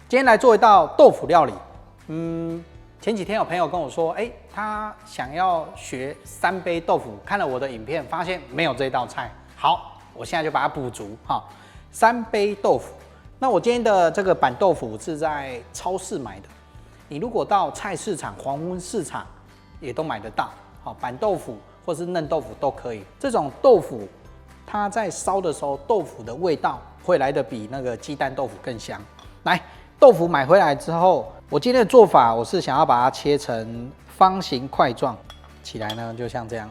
今天來做一道豆腐料理。前幾天有朋友跟我說，他想要学3杯豆腐，看了我的影片，发现没有這道菜。好，我現在就把它補足。3杯豆腐。那我今天的這個板豆腐是在超市買的，你如果到菜市場、黃昏市場也都買得到。板豆腐或是嫩豆腐都可以。這種豆腐，它在燒的時候，豆腐的味道會來得比那個雞蛋豆腐更香。來。豆腐買回來之後，我今天的做法，我是想要把它切成方形塊狀，起來呢就像這樣。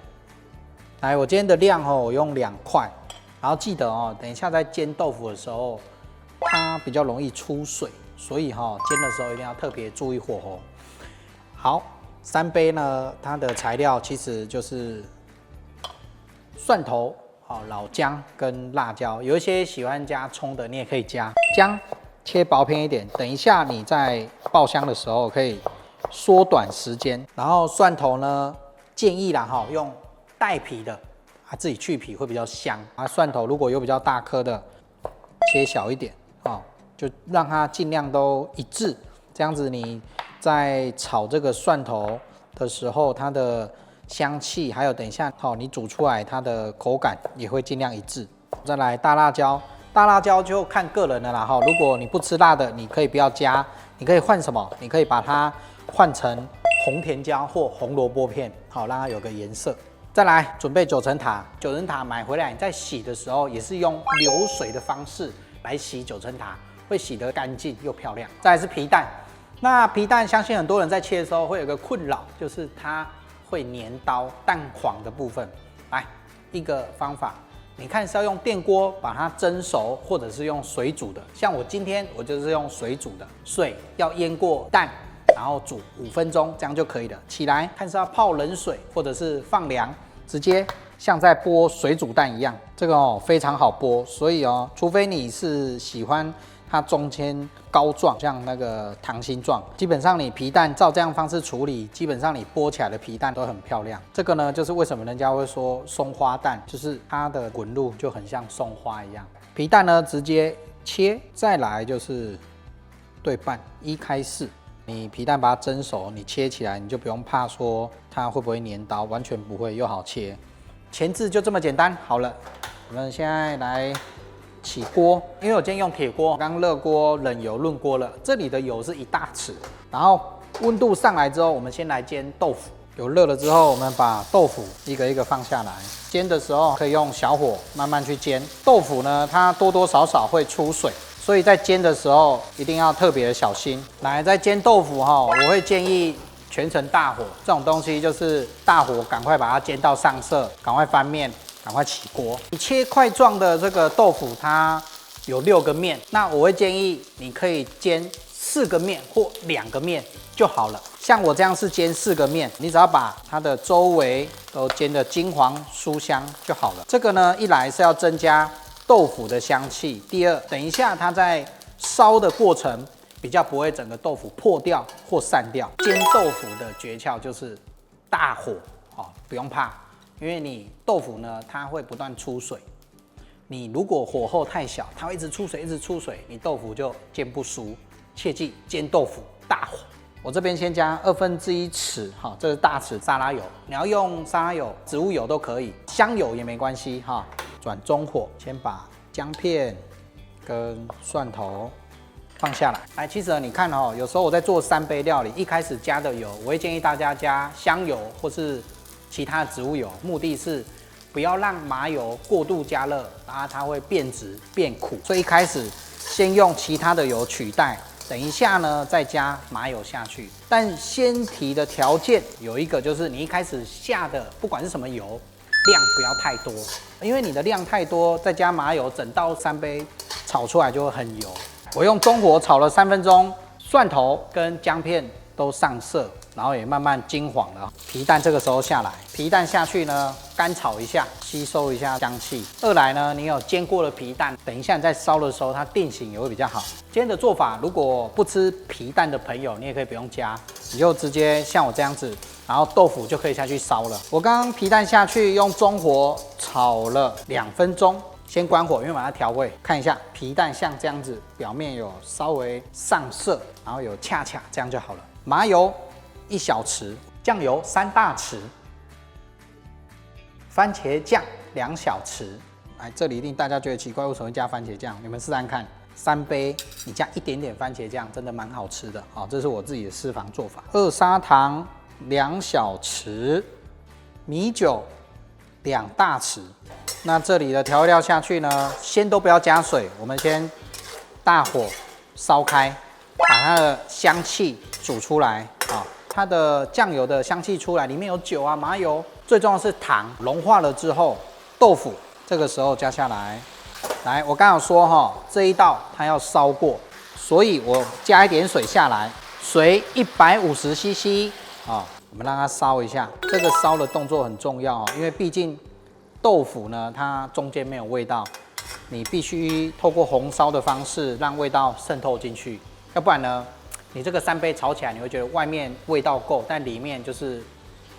來，我今天的量我用2塊，然後記得等一下在煎豆腐的時候，它比較容易出水，所以煎的時候一定要特別注意火候。好，3杯呢，它的材料其實就是蒜頭、老薑跟辣椒，有一些喜歡加蔥的，你也可以加薑。切薄片一點，等一下你在爆香的時候可以縮短時間。然後蒜頭呢，建議啦用帶皮的，自己去皮會比較香。蒜頭如果有比較大顆的，切小一點，就讓它盡量都一致。這樣子你在炒這個蒜頭的時候，它的香氣還有等一下你煮出來它的口感也會盡量一致。再來大辣椒。大辣椒就看個人了啦哈，如果你不吃辣的，你可以不要加，你可以換什麼？你可以把它換成紅甜椒或紅蘿蔔片，好讓它有個顏色。再來準備九層塔，九層塔買回來你在洗的時候也是用流水的方式來洗九層塔，會洗得乾淨又漂亮。再來是皮蛋，那皮蛋相信很多人在切的時候會有個困擾，就是它會粘刀蛋黃的部分。來一個方法。你看是要用電鍋把它蒸熟，或者是用水煮的。像我今天我就是用水煮的，水要淹過蛋，然後煮5分鐘，這樣就可以了。起來看是要泡冷水，或者是放涼，直接像在剝水煮蛋一樣。這個非常好剝，所以除非你是喜歡它中間膏狀，像那個溏心狀，基本上你皮蛋照這樣方式處理，基本上你剝起來的皮蛋都很漂亮。這個呢，就是為什麼人家會說松花蛋，就是它的滾路就很像松花一樣。皮蛋呢直接切，再來就是對半1開4。你皮蛋把它蒸熟，你切起來你就不用怕說它會不會粘刀，完全不會，又好切。前置就這麼簡單。好了，我們現在來起鍋，因為我今天用鐵鍋，剛熱鍋冷油潤鍋了，這裡的油是1大匙，然後溫度上來之後，我們先來煎豆腐。油熱了之後，我們把豆腐一個一個放下來，煎的時候可以用小火慢慢去煎。豆腐呢，它多多少少會出水，所以在煎的時候一定要特別小心。來，在煎豆腐我會建議全程大火，這種東西就是大火趕快把它煎到上色，趕快翻面。趕快起鍋。你切塊狀的這個豆腐，它有6個面，那我會建議你可以煎4個面或2個面就好了。像我這樣是煎4個面，你只要把它的周圍都煎得金黃酥香就好了。這個呢，一來是要增加豆腐的香氣，第二，等一下它在燒的過程比較不會整個豆腐破掉或散掉。煎豆腐的訣竅就是大火，不用怕。因為你豆腐呢，它會不断出水。你如果火候太小，它會一直出水，一直出水，你豆腐就煎不熟。切記煎豆腐大火。我這邊先加1/2匙，這是大匙沙拉油。你要用沙拉油、植物油都可以，香油也沒關係哈。轉中火，先把薑片跟蒜頭放下來。來，其實你看有時候我在做3杯料理，一開始加的油，我會建議大家加香油或是其他的植物油，目的是不要讓麻油過度加熱，然後它會變質變苦。所以一開始先用其他的油取代，等一下呢再加麻油下去。但先提的條件有一個，就是你一開始下的不管是什麼油，量不要太多，因為你的量太多，再加麻油，整道3杯炒出來就會很油。我用中火炒了3分鐘，蒜頭跟薑片都上色，然後也慢慢金黃了。皮蛋这個時候下來，皮蛋下去呢，乾炒一下，吸收一下香氣。二來呢，你有煎過的皮蛋，等一下你在燒的時候，它定型也會比較好。今天的做法，如果不吃皮蛋的朋友，你也可以不用加，你就直接像我這樣子，然後豆腐就可以下去燒了。我剛剛皮蛋下去用中火炒了2分鐘，先關火，因為把它調味。看一下皮蛋像這樣子，表面有稍微上色，然後有恰恰，這樣就好了。麻油1小匙，醬油3大匙，番茄醬2小匙。哎，這裡一定大家覺得奇怪，為什麼會加番茄醬？你們試試看，3杯你加一點點番茄醬，真的蠻好吃的。好，這是我自己的私房做法。2砂糖2小匙，米酒2大匙。那這裡的調味料下去呢，先都不要加水，我們先大火燒開，把它的香氣煮出來啊。它的醬油的香氣出來，裡面有酒啊、麻油，最重要的是糖融化了之後，豆腐這個時候加下來。來，我剛剛有說哈，這一道它要燒過，所以我加一點水下來，水150cc 啊，我們讓它燒一下。這個燒的動作很重要哦，因為畢竟豆腐呢，它中間沒有味道，你必須透過紅燒的方式讓味道滲透進去，要不然呢，你這個3杯炒起來，你會覺得外面味道夠，但裡面就是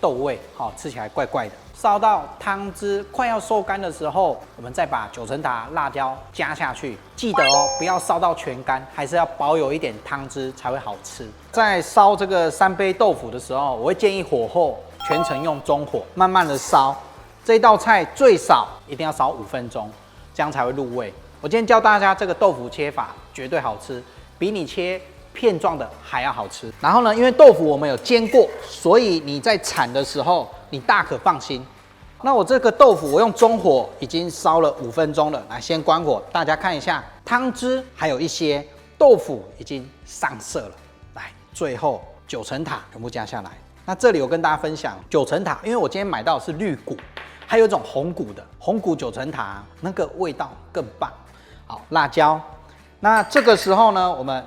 豆味，好，吃起來怪怪的。燒到湯汁快要收乾的時候，我們再把九層塔、辣椒加下去，記得哦，不要燒到全乾，還是要保有一點湯汁才會好吃。在燒這個3杯豆腐的時候，我會建議火候全程用中火，慢慢的燒。這道菜最少一定要燒5分鐘，這樣才會入味。我今天教大家這個豆腐切法，絕對好吃，比你切片狀的還要好吃。然後呢，因為豆腐我們有煎過，所以你在鏟的時候，你大可放心。那我這個豆腐我用中火已經燒了5分鐘了，來先關火，大家看一下湯汁還有一些，豆腐已經上色了。來，最後九層塔全部加下來。那這裡我跟大家分享九層塔，因為我今天買到的是綠骨，還有一種紅骨的紅骨九層塔，那個味道更棒。好，辣椒。那這個時候呢，我們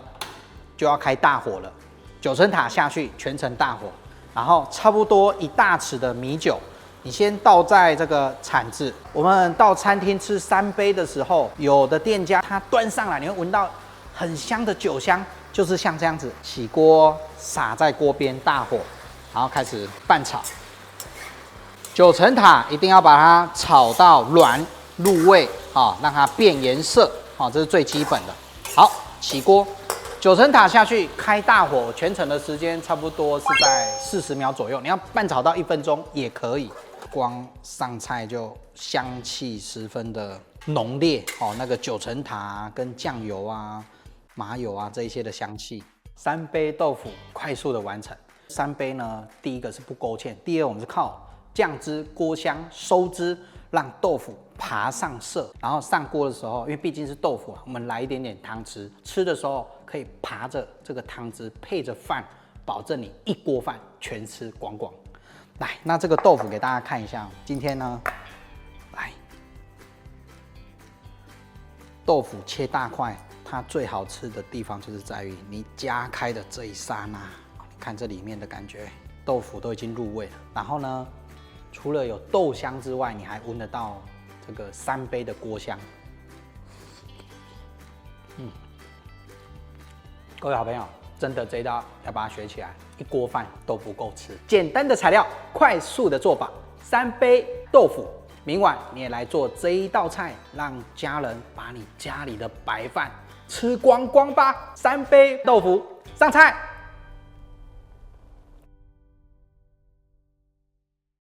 就要開大火了，九層塔下去，全程大火，然後差不多1大匙的米酒，你先倒在這個鏟子。我們到餐廳吃3杯的時候，有的店家他端上來，你會聞到很香的酒香，就是像這樣子，起鍋撒在鍋邊，大火，然後開始拌炒。九層塔一定要把它炒到軟入味啊，讓它變顏色啊，這是最基本的。好，起鍋。九層塔下去，開大火，全程的時間差不多是在40秒左右。你要拌炒到1分鐘也可以。光上菜就香氣十分的濃烈哦，那個九層塔跟醬油啊、麻油啊這一些的香氣。3杯豆腐快速的完成。3杯呢，第一個是不勾芡，第二我們是靠醬汁、鍋香收汁，讓豆腐爬上色。然後上鍋的時候，因為畢竟是豆腐，我們來一點點湯汁，吃的時候可以爬着這個湯汁配着飯，保證你一鍋飯全吃光光。來，那這個豆腐給大家看一下。今天呢，來豆腐切大塊，它最好吃的地方就是在於你夾開的這一剎那，你看這裡面的感覺，豆腐都已經入味了。然後呢，除了有豆香之外，你還聞得到這個3杯的鍋香。各位好朋友，真的這一道要把它學起來，一鍋飯都不夠吃。簡單的材料，快速的做法，3杯豆腐。明晚你也來做這一道菜，讓家人把你家裡的白飯吃光光吧。3杯豆腐上菜。